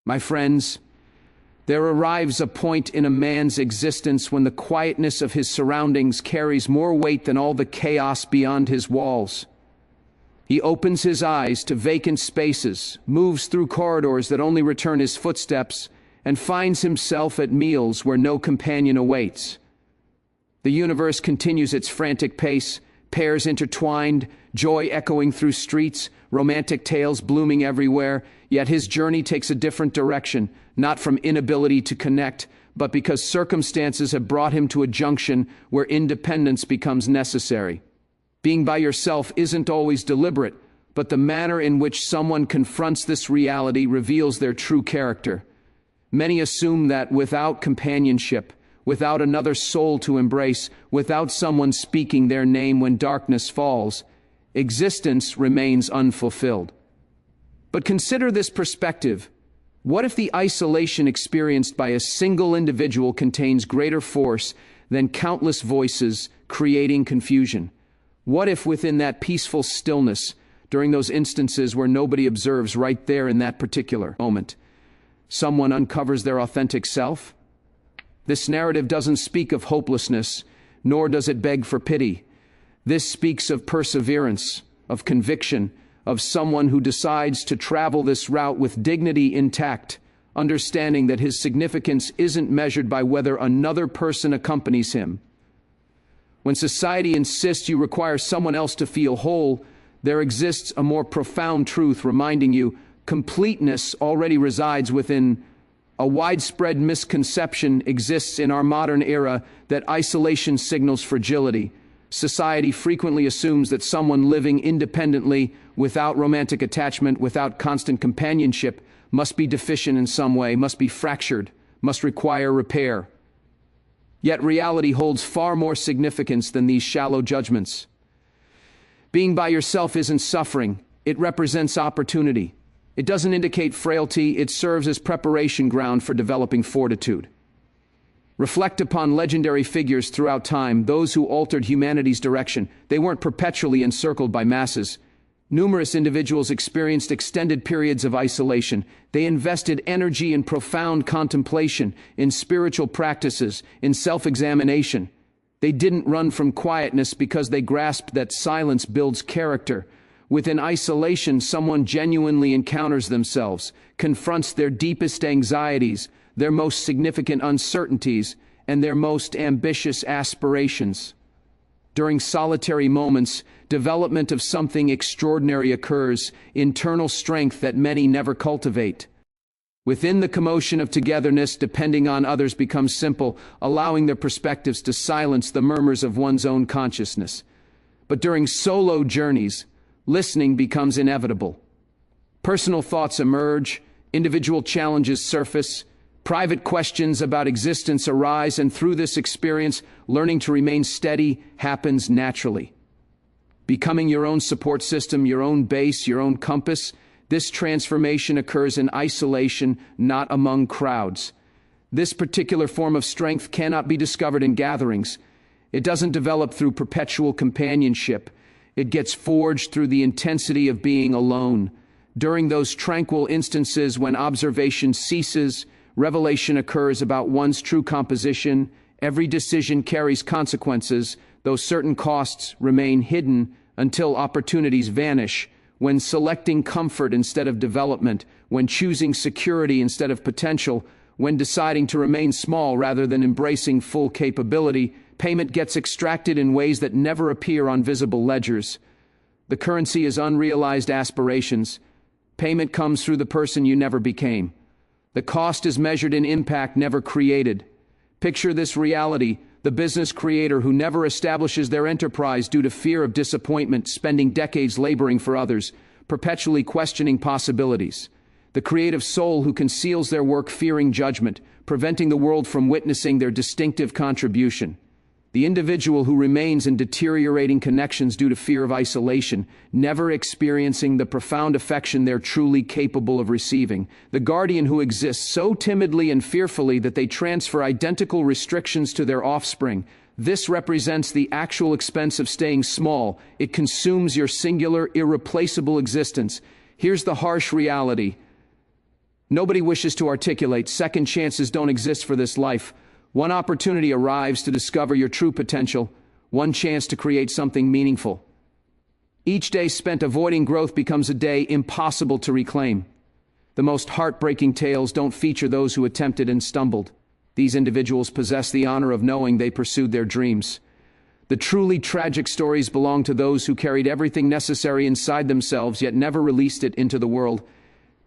My friends, there arrives a point in a man's existence when the quietness of his surroundings carries more weight than all the chaos beyond his walls. He opens his eyes to vacant spaces, moves through corridors that only return his footsteps, and finds himself at meals where no companion awaits. The universe continues its frantic pace, pairs intertwined, joy echoing through streets, romantic tales blooming everywhere, yet his journey takes a different direction, not from inability to connect, but because circumstances have brought him to a junction where independence becomes necessary. Being by yourself isn't always deliberate, but the manner in which someone confronts this reality reveals their true character. Many assume that without companionship, without another soul to embrace, without someone speaking their name when darkness falls, existence remains unfulfilled. But consider this perspective. What if the isolation experienced by a single individual contains greater force than countless voices creating confusion? What if within that peaceful stillness, during those instances where nobody observes right there in that particular moment, someone uncovers their authentic self? This narrative doesn't speak of hopelessness, nor does it beg for pity. This speaks of perseverance, of conviction, of someone who decides to travel this route with dignity intact, understanding that his significance isn't measured by whether another person accompanies him. When society insists you require someone else to feel whole, there exists a more profound truth reminding you completeness already resides within. A widespread misconception exists in our modern era that isolation signals fragility. Society frequently assumes that someone living independently, without romantic attachment, without constant companionship, must be deficient in some way, must be fractured, must require repair. Yet reality holds far more significance than these shallow judgments. Being by yourself isn't suffering, it represents opportunity. It doesn't indicate frailty, it serves as preparation ground for developing fortitude. Reflect upon legendary figures throughout time, those who altered humanity's direction. They weren't perpetually encircled by masses. Numerous individuals experienced extended periods of isolation. They invested energy in profound contemplation, in spiritual practices, in self-examination. They didn't run from quietness because they grasped that silence builds character. Within isolation, someone genuinely encounters themselves, confronts their deepest anxieties, their most significant uncertainties, and their most ambitious aspirations. During solitary moments, development of something extraordinary occurs, internal strength that many never cultivate. Within the commotion of togetherness, depending on others becomes simple, allowing their perspectives to silence the murmurs of one's own consciousness. But during solo journeys, listening becomes inevitable. Personal thoughts emerge, individual challenges surface, private questions about existence arise, and through this experience, learning to remain steady happens naturally. Becoming your own support system, your own base, your own compass, this transformation occurs in isolation, not among crowds. This particular form of strength cannot be discovered in gatherings. It doesn't develop through perpetual companionship. It gets forged through the intensity of being alone. During those tranquil instances when observation ceases, revelation occurs about one's true composition. Every decision carries consequences, though certain costs remain hidden until opportunities vanish. When selecting comfort instead of development, when choosing security instead of potential, when deciding to remain small rather than embracing full capability, payment gets extracted in ways that never appear on visible ledgers. The currency is unrealized aspirations. Payment comes through the person you never became. The cost is measured in impact never created. Picture this reality: the business creator who never establishes their enterprise due to fear of disappointment, spending decades laboring for others, perpetually questioning possibilities. The creative soul who conceals their work fearing judgment, preventing the world from witnessing their distinctive contribution. The individual who remains in deteriorating connections due to fear of isolation, never experiencing the profound affection they're truly capable of receiving. The guardian who exists so timidly and fearfully that they transfer identical restrictions to their offspring. This represents the actual expense of staying small. It consumes your singular, irreplaceable existence. Here's the harsh reality. Nobody wishes to articulate second chances don't exist for this life. One opportunity arrives to discover your true potential, one chance to create something meaningful. Each day spent avoiding growth becomes a day impossible to reclaim. The most heartbreaking tales don't feature those who attempted and stumbled. These individuals possess the honor of knowing they pursued their dreams. The truly tragic stories belong to those who carried everything necessary inside themselves yet never released it into the world.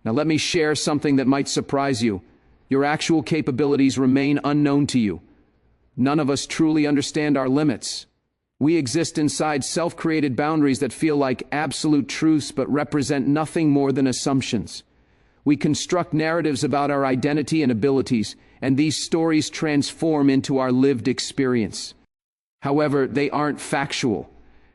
Now let me share something that might surprise you. Your actual capabilities remain unknown to you. None of us truly understand our limits. We exist inside self-created boundaries that feel like absolute truths but represent nothing more than assumptions. We construct narratives about our identity and abilities, and these stories transform into our lived experience. However, they aren't factual.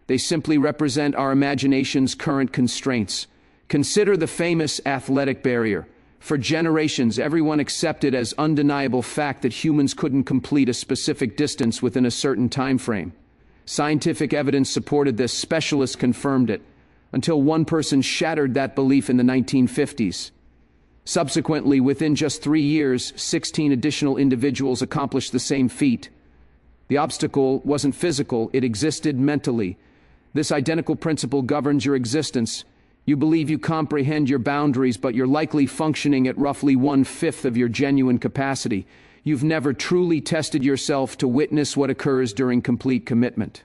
They simply represent our imagination's current constraints. Consider the famous athletic barrier. For generations, everyone accepted as undeniable fact that humans couldn't complete a specific distance within a certain time frame. Scientific evidence supported this, specialists confirmed it, until one person shattered that belief in the 1950s. Subsequently, within just 3 years, 16 additional individuals accomplished the same feat. The obstacle wasn't physical, it existed mentally. This identical principle governs your existence. You believe you comprehend your boundaries, but you're likely functioning at roughly 1/5 of your genuine capacity. You've never truly tested yourself to witness what occurs during complete commitment.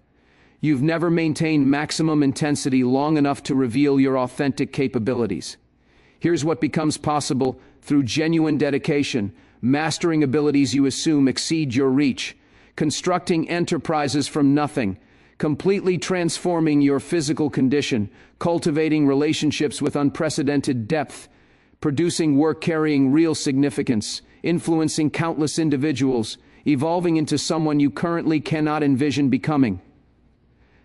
You've never maintained maximum intensity long enough to reveal your authentic capabilities. Here's what becomes possible through genuine dedication, mastering abilities you assume exceed your reach, constructing enterprises from nothing, completely transforming your physical condition, cultivating relationships with unprecedented depth, producing work carrying real significance, influencing countless individuals, evolving into someone you currently cannot envision becoming.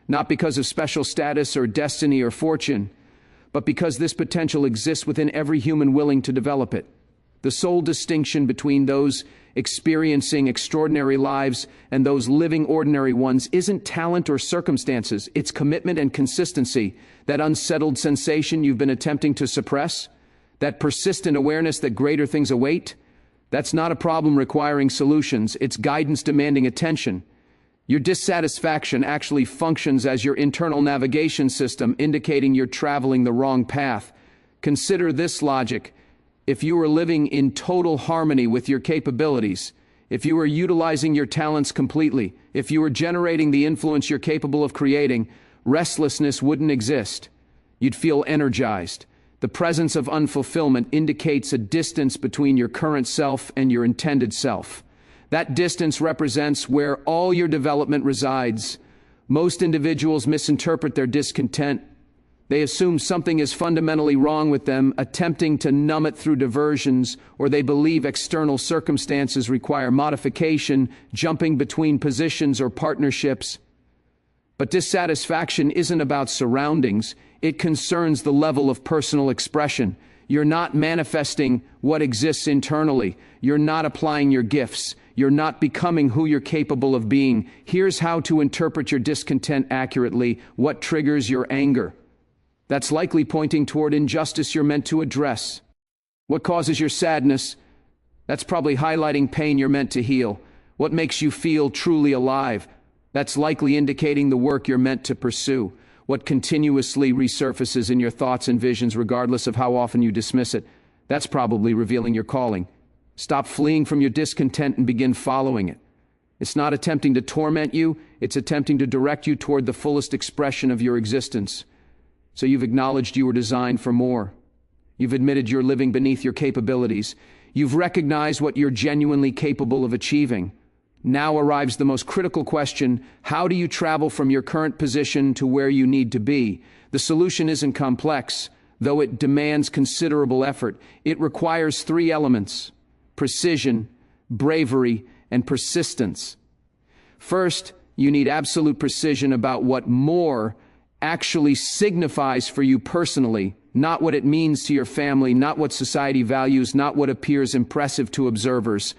Not because of special status or destiny or fortune, but because this potential exists within every human willing to develop it. The sole distinction between those experiencing extraordinary lives and those living ordinary ones isn't talent or circumstances, it's commitment and consistency. That unsettled sensation you've been attempting to suppress, that persistent awareness that greater things await, that's not a problem requiring solutions, it's guidance demanding attention. Your dissatisfaction actually functions as your internal navigation system, indicating you're traveling the wrong path. Consider this logic. If you were living in total harmony with your capabilities, if you were utilizing your talents completely, if you were generating the influence you're capable of creating, restlessness wouldn't exist. You'd feel energized. The presence of unfulfillment indicates a distance between your current self and your intended self. That distance represents where all your development resides. Most individuals misinterpret their discontent. They assume something is fundamentally wrong with them, attempting to numb it through diversions, or they believe external circumstances require modification, jumping between positions or partnerships. But dissatisfaction isn't about surroundings. It concerns the level of personal expression. You're not manifesting what exists internally. You're not applying your gifts. You're not becoming who you're capable of being. Here's how to interpret your discontent accurately. What triggers your anger? That's likely pointing toward injustice you're meant to address. What causes your sadness? That's probably highlighting pain you're meant to heal. What makes you feel truly alive? That's likely indicating the work you're meant to pursue. What continuously resurfaces in your thoughts and visions regardless of how often you dismiss it? That's probably revealing your calling. Stop fleeing from your discontent and begin following it. It's not attempting to torment you, it's attempting to direct you toward the fullest expression of your existence. So you've acknowledged you were designed for more. You've admitted you're living beneath your capabilities. You've recognized what you're genuinely capable of achieving. Now arrives the most critical question: how do you travel from your current position to where you need to be? The solution isn't complex, though it demands considerable effort. It requires 3 elements: precision, bravery, and persistence. First, you need absolute precision about what more actually signifies for you personally, not what it means to your family, not what society values, not what appears impressive to observers.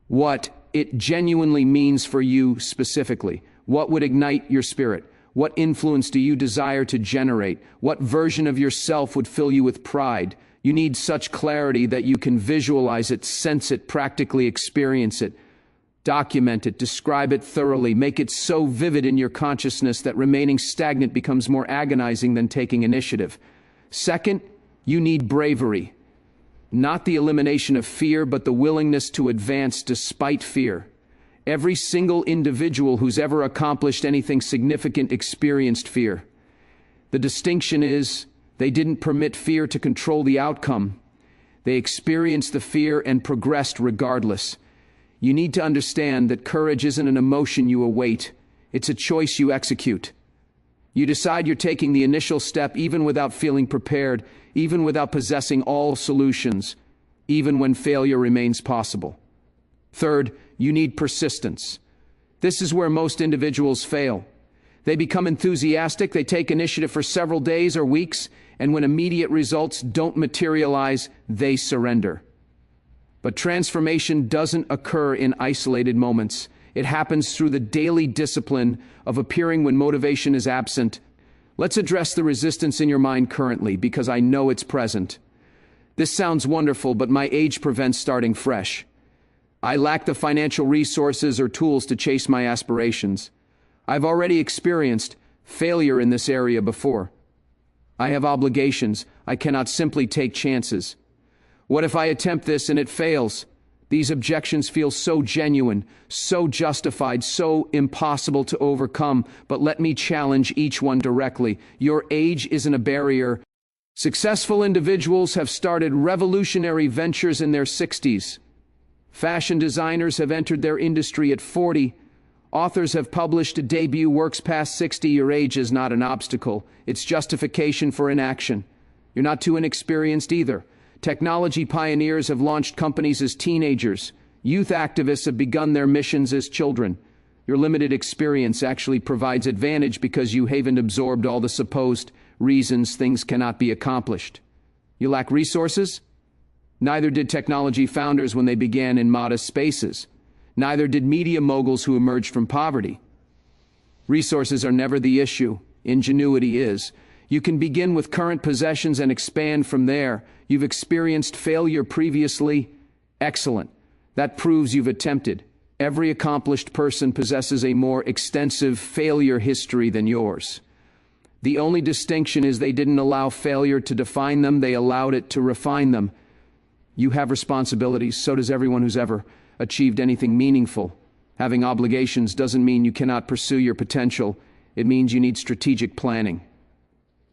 What it genuinely means for you specifically. What would ignite your spirit? What influence do you desire to generate? What version of yourself would fill you with pride? You need such clarity that you can visualize it, sense it, practically experience it. Document it, describe it thoroughly, make it so vivid in your consciousness that remaining stagnant becomes more agonizing than taking initiative. Second, you need bravery. Not the elimination of fear, but the willingness to advance despite fear. Every single individual who's ever accomplished anything significant experienced fear. The distinction is, they didn't permit fear to control the outcome. They experienced the fear and progressed regardless. You need to understand that courage isn't an emotion you await. It's a choice you execute. You decide you're taking the initial step even without feeling prepared, even without possessing all solutions, even when failure remains possible. Third, you need persistence. This is where most individuals fail. They become enthusiastic, they take initiative for several days or weeks, and when immediate results don't materialize, they surrender. But transformation doesn't occur in isolated moments. It happens through the daily discipline of appearing when motivation is absent. Let's address the resistance in your mind currently, because I know it's present. This sounds wonderful, but my age prevents starting fresh. I lack the financial resources or tools to chase my aspirations. I've already experienced failure in this area before. I have obligations. I cannot simply take chances. What if I attempt this and it fails? These objections feel so genuine, so justified, so impossible to overcome, but let me challenge each one directly. Your age isn't a barrier. Successful individuals have started revolutionary ventures in their 60s. Fashion designers have entered their industry at 40. Authors have published debut works past 60. Your age is not an obstacle. It's justification for inaction. You're not too inexperienced either. Technology pioneers have launched companies as teenagers. Youth activists have begun their missions as children. Your limited experience actually provides advantage because you haven't absorbed all the supposed reasons things cannot be accomplished. You lack resources? Neither did technology founders when they began in modest spaces. Neither did media moguls who emerged from poverty. Resources are never the issue. Ingenuity is. You can begin with current possessions and expand from there. You've experienced failure previously. Excellent. That proves you've attempted. Every accomplished person possesses a more extensive failure history than yours. The only distinction is they didn't allow failure to define them, they allowed it to refine them. You have responsibilities, so does everyone who's ever achieved anything meaningful. Having obligations doesn't mean you cannot pursue your potential. It means you need strategic planning.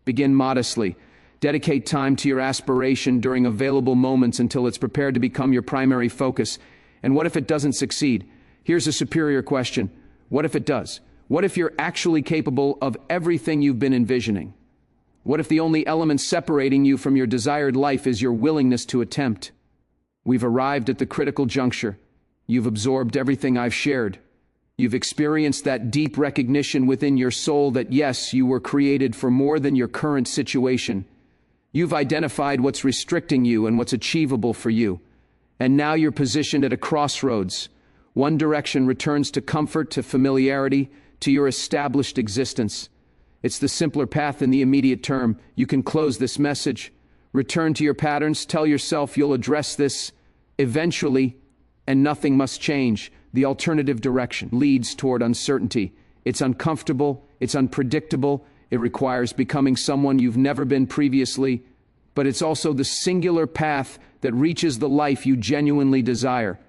Begin modestly. Dedicate time to your aspiration during available moments until it's prepared to become your primary focus. And what if it doesn't succeed? Here's a superior question. What if it does? What if you're actually capable of everything you've been envisioning? What if the only element separating you from your desired life is your willingness to attempt? We've arrived at the critical juncture. You've absorbed everything I've shared. You've experienced that deep recognition within your soul that yes, you were created for more than your current situation. You've identified what's restricting you and what's achievable for you. And now you're positioned at a crossroads. One direction returns to comfort, to familiarity, to your established existence. It's the simpler path in the immediate term. You can close this message. Return to your patterns. Tell yourself you'll address this eventually, and nothing must change. The alternative direction leads toward uncertainty. It's uncomfortable, it's unpredictable, it requires becoming someone you've never been previously, but it's also the singular path that reaches the life you genuinely desire.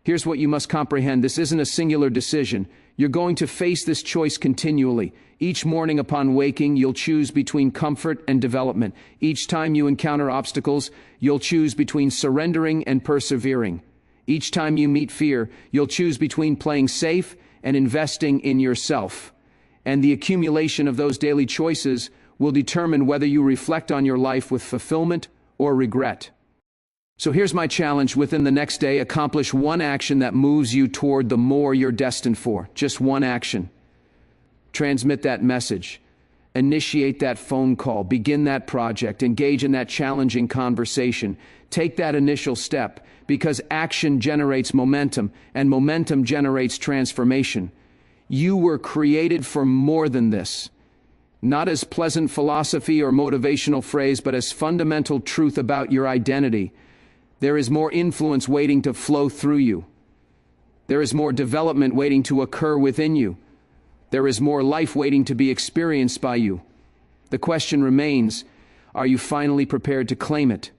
Here's what you must comprehend. This isn't a singular decision. You're going to face this choice continually. Each morning upon waking, you'll choose between comfort and development. Each time you encounter obstacles, you'll choose between surrendering and persevering. Each time you meet fear, you'll choose between playing safe and investing in yourself. And the accumulation of those daily choices will determine whether you reflect on your life with fulfillment or regret. So here's my challenge. Within the next day, accomplish one action that moves you toward the more you're destined for. Just one action. Transmit that message. Initiate that phone call. Begin that project. Engage in that challenging conversation. Take that initial step, because action generates momentum, and momentum generates transformation. You were created for more than this. not as pleasant philosophy or motivational phrase, but as fundamental truth about your identity. There is more influence waiting to flow through you. There is more development waiting to occur within you. There is more life waiting to be experienced by you. The question remains, are you finally prepared to claim it?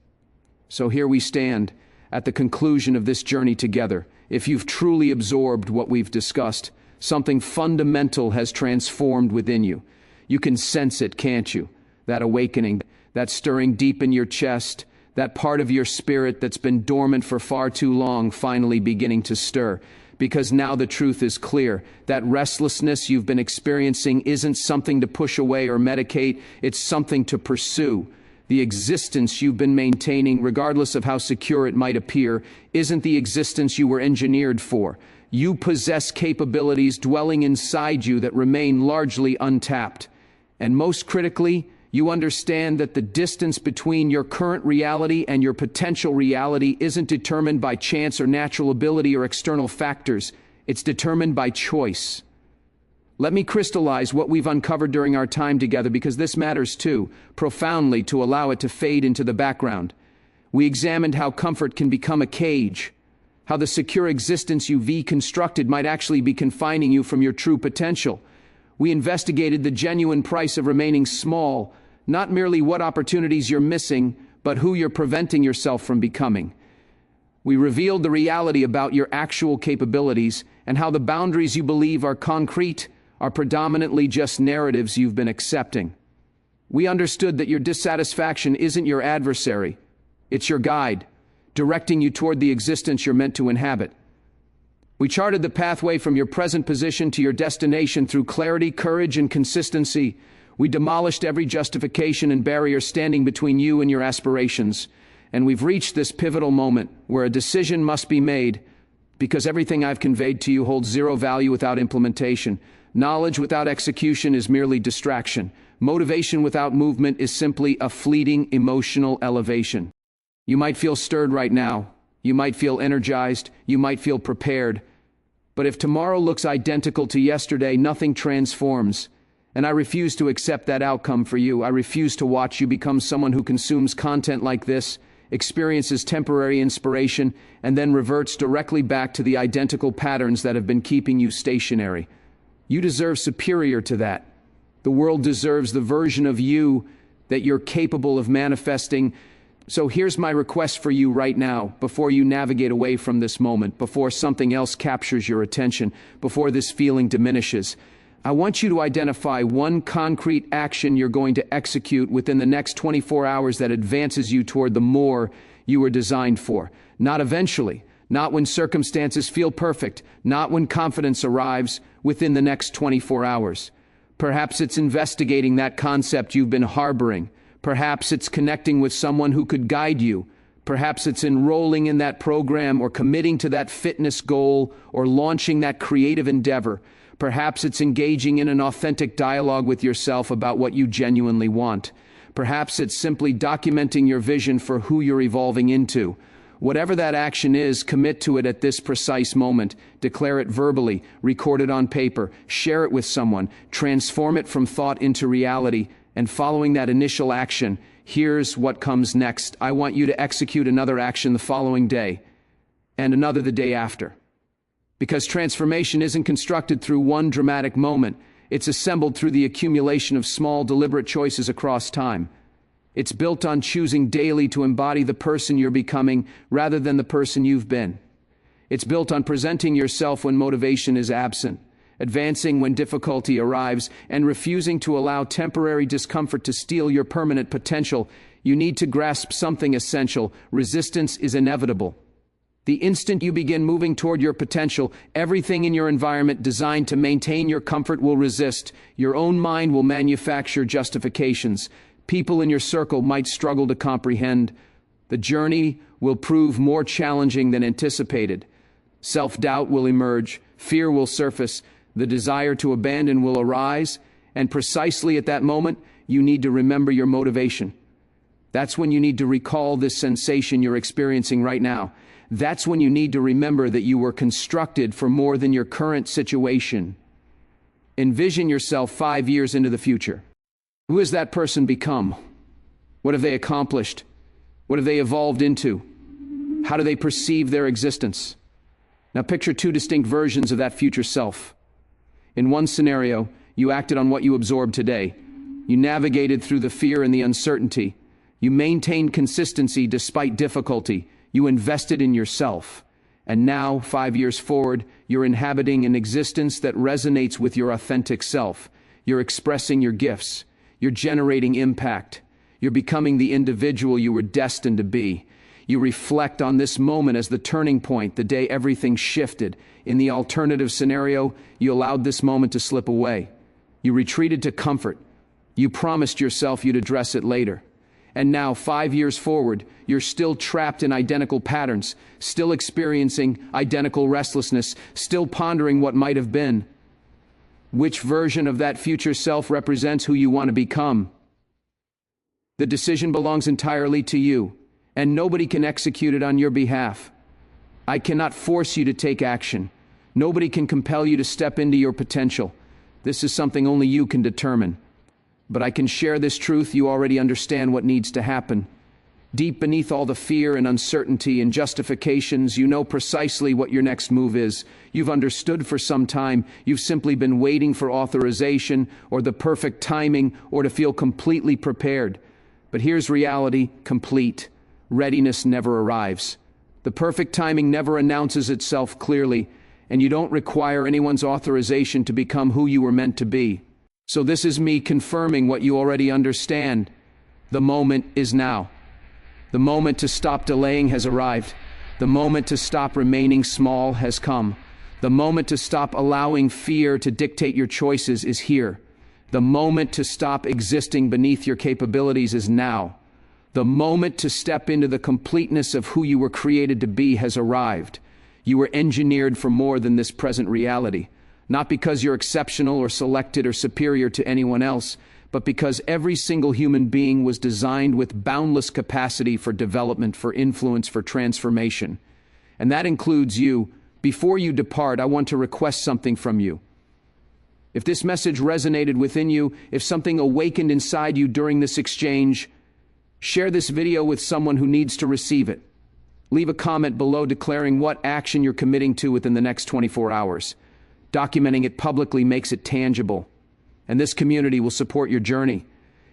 So here we stand, at the conclusion of this journey together. If you've truly absorbed what we've discussed, something fundamental has transformed within you. You can sense it, can't you? That awakening, that stirring deep in your chest, that part of your spirit that's been dormant for far too long finally beginning to stir. Because now the truth is clear. That restlessness you've been experiencing isn't something to push away or medicate, it's something to pursue. The existence you've been maintaining, regardless of how secure it might appear, isn't the existence you were engineered for. You possess capabilities dwelling inside you that remain largely untapped. And most critically, you understand that the distance between your current reality and your potential reality isn't determined by chance or natural ability or external factors. It's determined by choice. Let me crystallize what we've uncovered during our time together, because this matters too, profoundly, to allow it to fade into the background. We examined how comfort can become a cage, how the secure existence you've constructed might actually be confining you from your true potential. We investigated the genuine price of remaining small, not merely what opportunities you're missing, but who you're preventing yourself from becoming. We revealed the reality about your actual capabilities and how the boundaries you believe are concrete are predominantly just narratives you've been accepting. We understood that your dissatisfaction isn't your adversary, it's your guide, directing you toward the existence you're meant to inhabit. We charted the pathway from your present position to your destination through clarity, courage, and consistency. We demolished every justification and barrier standing between you and your aspirations. And we've reached this pivotal moment where a decision must be made, because everything I've conveyed to you holds zero value without implementation. Knowledge without execution is merely distraction. Motivation without movement is simply a fleeting emotional elevation. You might feel stirred right now. You might feel energized. You might feel prepared. But if tomorrow looks identical to yesterday, nothing transforms. And I refuse to accept that outcome for you. I refuse to watch you become someone who consumes content like this, experiences temporary inspiration, and then reverts directly back to the identical patterns that have been keeping you stationary. You deserve superior to that. The world deserves the version of you that you're capable of manifesting. So here's my request for you right now, before you navigate away from this moment, before something else captures your attention, before this feeling diminishes. I want you to identify one concrete action you're going to execute within the next 24 hours that advances you toward the more you were designed for. Not eventually, not when circumstances feel perfect, not when confidence arrives, within the next 24 hours. Perhaps it's investigating that concept you've been harboring. Perhaps it's connecting with someone who could guide you. Perhaps it's enrolling in that program, or committing to that fitness goal, or launching that creative endeavor. Perhaps it's engaging in an authentic dialogue with yourself about what you genuinely want. Perhaps it's simply documenting your vision for who you're evolving into. Whatever that action is, commit to it at this precise moment. Declare it verbally, record it on paper, share it with someone, transform it from thought into reality. And following that initial action, here's what comes next. I want you to execute another action the following day, and another the day after. Because transformation isn't constructed through one dramatic moment. It's assembled through the accumulation of small, deliberate choices across time. It's built on choosing daily to embody the person you're becoming rather than the person you've been. It's built on presenting yourself when motivation is absent, advancing when difficulty arrives, and refusing to allow temporary discomfort to steal your permanent potential. You need to grasp something essential. Resistance is inevitable. The instant you begin moving toward your potential, everything in your environment designed to maintain your comfort will resist. Your own mind will manufacture justifications. People in your circle might struggle to comprehend. The journey will prove more challenging than anticipated. Self-doubt will emerge. Fear will surface. The desire to abandon will arise. And precisely at that moment, you need to remember your motivation. That's when you need to recall this sensation you're experiencing right now. That's when you need to remember that you were constructed for more than your current situation. Envision yourself 5 years into the future. Who has that person become? What have they accomplished? What have they evolved into? How do they perceive their existence? Now picture two distinct versions of that future self. In one scenario, you acted on what you absorbed today. You navigated through the fear and the uncertainty. You maintained consistency despite difficulty. You invested in yourself. And now, 5 years forward, you're inhabiting an existence that resonates with your authentic self. You're expressing your gifts. You're generating impact. You're becoming the individual you were destined to be. You reflect on this moment as the turning point, the day everything shifted. In the alternative scenario, you allowed this moment to slip away. You retreated to comfort. You promised yourself you'd address it later. And now, 5 years forward, you're still trapped in identical patterns, still experiencing identical restlessness, still pondering what might have been. Which version of that future self represents who you want to become? The decision belongs entirely to you, and nobody can execute it on your behalf. I cannot force you to take action. Nobody can compel you to step into your potential. This is something only you can determine. But I can share this truth: you already understand what needs to happen. Deep beneath all the fear and uncertainty and justifications, you know precisely what your next move is. You've understood for some time. You've simply been waiting for authorization or the perfect timing or to feel completely prepared. But here's reality: complete readiness never arrives. The perfect timing never announces itself clearly, and you don't require anyone's authorization to become who you were meant to be. So this is me confirming what you already understand. The moment is now. The moment to stop delaying has arrived. The moment to stop remaining small has come. The moment to stop allowing fear to dictate your choices is here. The moment to stop existing beneath your capabilities is now. The moment to step into the completeness of who you were created to be has arrived. You were engineered for more than this present reality. Not because you're exceptional or selected or superior to anyone else, but because every single human being was designed with boundless capacity for development, for influence, for transformation. And that includes you. Before you depart, I want to request something from you. If this message resonated within you, if something awakened inside you during this exchange, share this video with someone who needs to receive it. Leave a comment below declaring what action you're committing to within the next 24 hours. Documenting it publicly makes it tangible. And this community will support your journey.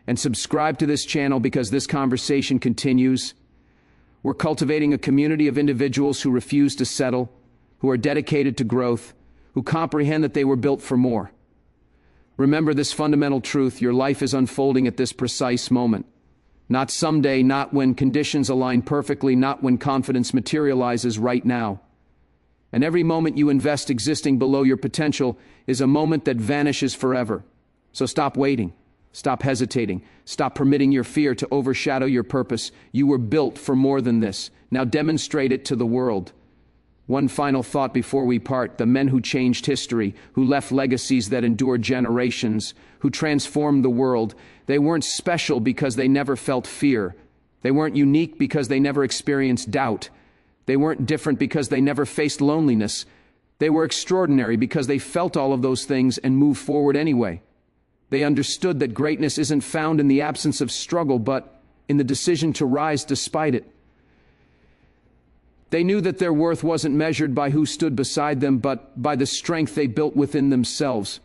And subscribe to this channel because this conversation continues. We're cultivating a community of individuals who refuse to settle, who are dedicated to growth, who comprehend that they were built for more. Remember this fundamental truth: your life is unfolding at this precise moment. Not someday, not when conditions align perfectly, not when confidence materializes, right now. And every moment you invest existing below your potential is a moment that vanishes forever. So stop waiting. Stop hesitating. Stop permitting your fear to overshadow your purpose. You were built for more than this. Now demonstrate it to the world. One final thought before we part: the men who changed history, who left legacies that endured generations, who transformed the world, they weren't special because they never felt fear. They weren't unique because they never experienced doubt. They weren't different because they never faced loneliness. They were extraordinary because they felt all of those things and moved forward anyway. They understood that greatness isn't found in the absence of struggle, but in the decision to rise despite it. They knew that their worth wasn't measured by who stood beside them, but by the strength they built within themselves.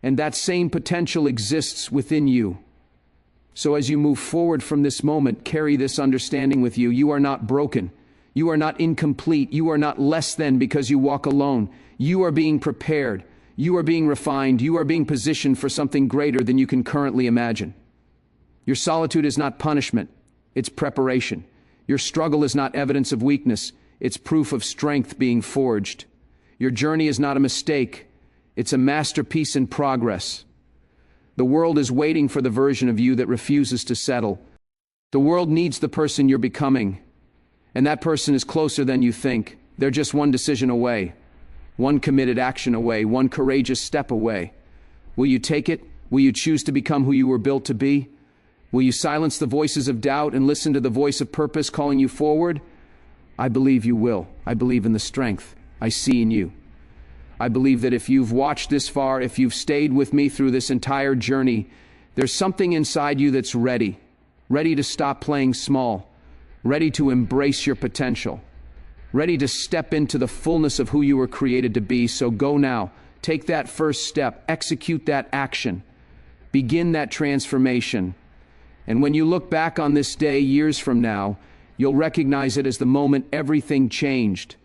And that same potential exists within you. So as you move forward from this moment, carry this understanding with you: you are not broken. You are not incomplete. You are not less than because you walk alone. You are being prepared. You are being refined. You are being positioned for something greater than you can currently imagine. Your solitude is not punishment. It's preparation. Your struggle is not evidence of weakness. It's proof of strength being forged. Your journey is not a mistake. It's a masterpiece in progress. The world is waiting for the version of you that refuses to settle. The world needs the person you're becoming. And that person is closer than you think. They're just one decision away, one committed action away, one courageous step away. Will you take it? Will you choose to become who you were built to be? Will you silence the voices of doubt and listen to the voice of purpose calling you forward? I believe you will. I believe in the strength I see in you. I believe that if you've watched this far, if you've stayed with me through this entire journey, There's something inside you that's ready to stop playing small, ready to embrace your potential, ready to step into the fullness of who you were created to be. So go now. Take that first step. Execute that action. Begin that transformation. And when you look back on this day years from now, you'll recognize it as the moment everything changed.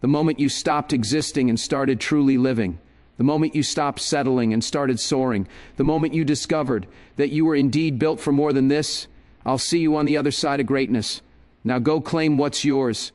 The moment you stopped existing and started truly living. The moment you stopped settling and started soaring. The moment you discovered that you were indeed built for more than this. I'll see you on the other side of greatness. Now go claim what's yours.